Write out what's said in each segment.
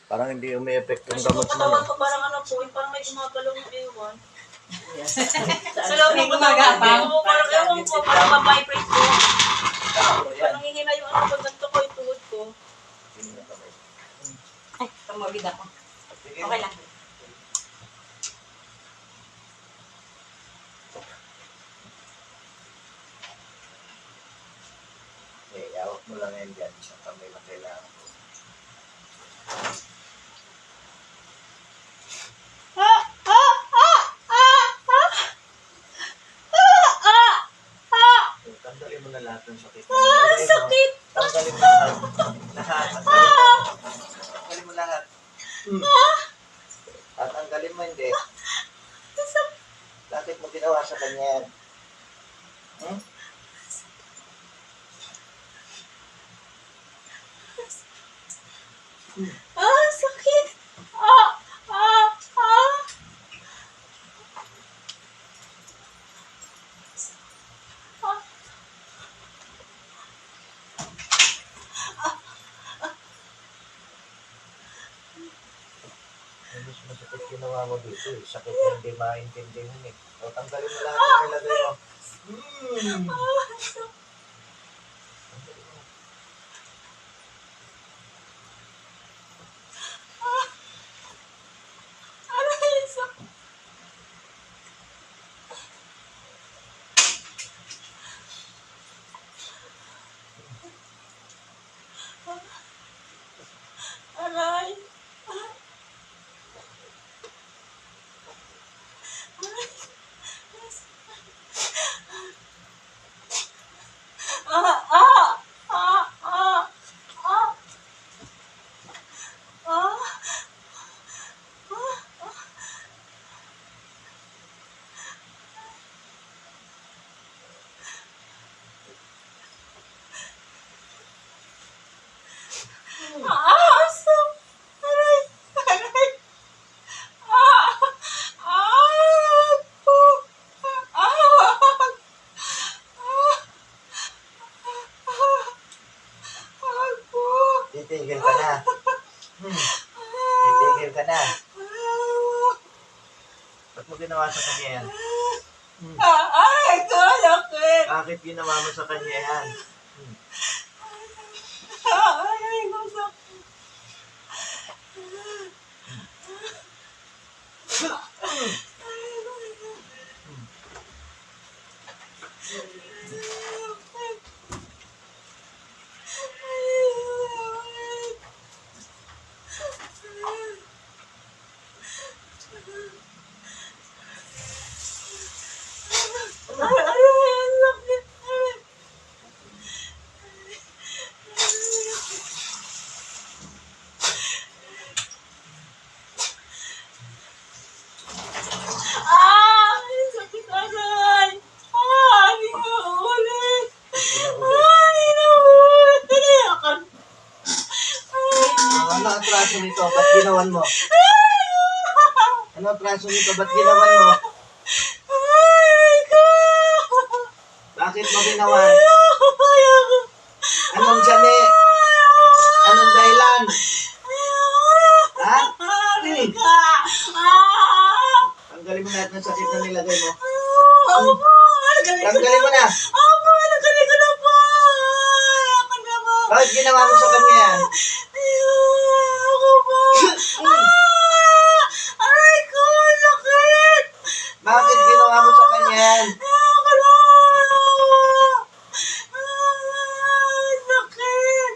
Parang hindi umi-effect yung Kasi gamot yung mo. katawan ko parang ano po, yung parang may gumagalaw ng ewan. Yes. Sa loob ng katawan ko, parang ewan ko, parang ma-vibrate ko. Parang hihina yung ano ko, ganito ko yung tuhod ko. Ay, tumawid ako. Okay lang. Okay, awak mo lang yan dyan. Isang kamay lang kailangan ko. Tanggalin mo na lahat ng sakit. Sakit! Tanggalin mo lahat. Lahat. Tanggalin mo lahat. At tanggalin mo hindi. Bakit mo ginawa sa kanya yan? Hmm? Sakit! Mas masakit ginawa mo dito eh. Sakit na hindi maintindihan eh. O tanggalin mo lahat ng nilagay mo. Aray! Titigil ka na. Titigil ka na. Ba't mo ginawa sa kanya yan? Aray ko, lakit! Bakit ginawa mo sa kanya yan? Aray ko, sakit! Sakit aray! Hindi ko ulit! Hindi na ulit! Tinayakan! Ano ang traso nito? Ba't ginawan mo? Ano ang traso nito? Ba't ginawan mo? Aray ko! Bakit mo ginawan? Anong sani? Anong dahilan? Ha? Aray ka! Tanggalin mo lahat ng sakit na nilagay mo. Nagaling ko Tanggalin mo na. Opo, nagaling ko na po! Ako na po! Bakit ginawa mo sa kanya yan? Ako po! Aray ko! Sakit! Bakit ginawa mo sa kanya yan? Ako na! Sakit!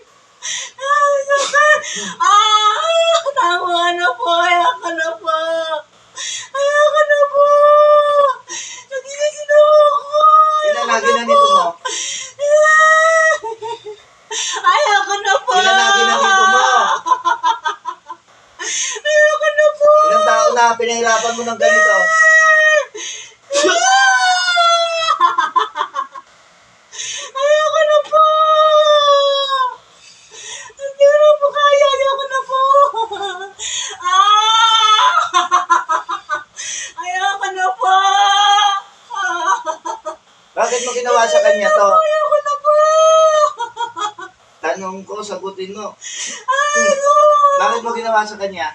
Sakit! Tama na po! Ayoko na po! Ayoko na po! Nagigisin ako! Ilan na ginanito mo? Ayoko na po! Ilan na ginanito mo? Ayoko na po! Ilang tao na pinahirapan mo ng ganito? Ayoko na po! Hindi ko na po kaya! Ayoko na po! Ayoko na po! Bakit mo ginawa sa kanya to? Ayoko na po! Tanong ko, sagutin mo. Ay, ko! Bakit mo ginawa sa kanya?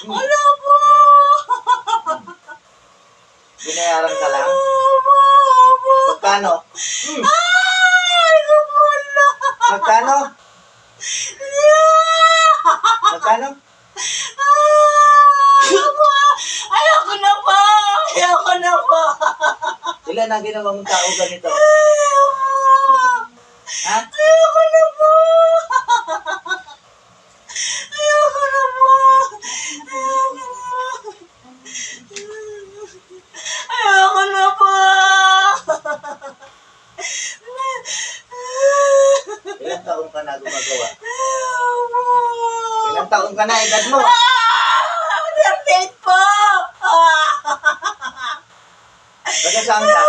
Ano po? Binayaran ka lang? Magkano? Ay, kumula. Magkano? Magkano? Ayoko na po. Ayoko na po. Ilan ang ginawa mong tao ganito? Ha? Ayoko na po. Ayoko na po. Ayoko na po. Ilang taon ka na gumagawa? Ilang taon ka na edad mo? Update po. Taga saan ka?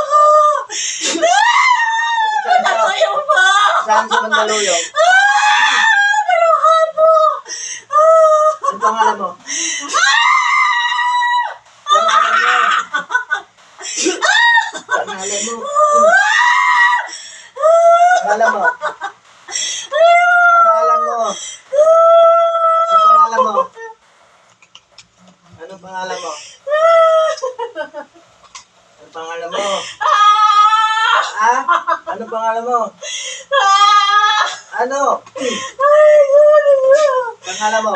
Taga saan ka? Ayoko po. Saan sa Mandaluyong? Ayoko po. Ano pangalan mo? Pangalan mo? Pangalan mo? Pangalan mo? Pangalan mo? Ano pangalan mo? Ano pangalan mo? Ano pangalan mo? Ha? Ano pangalan mo? Ano? Pangalan mo?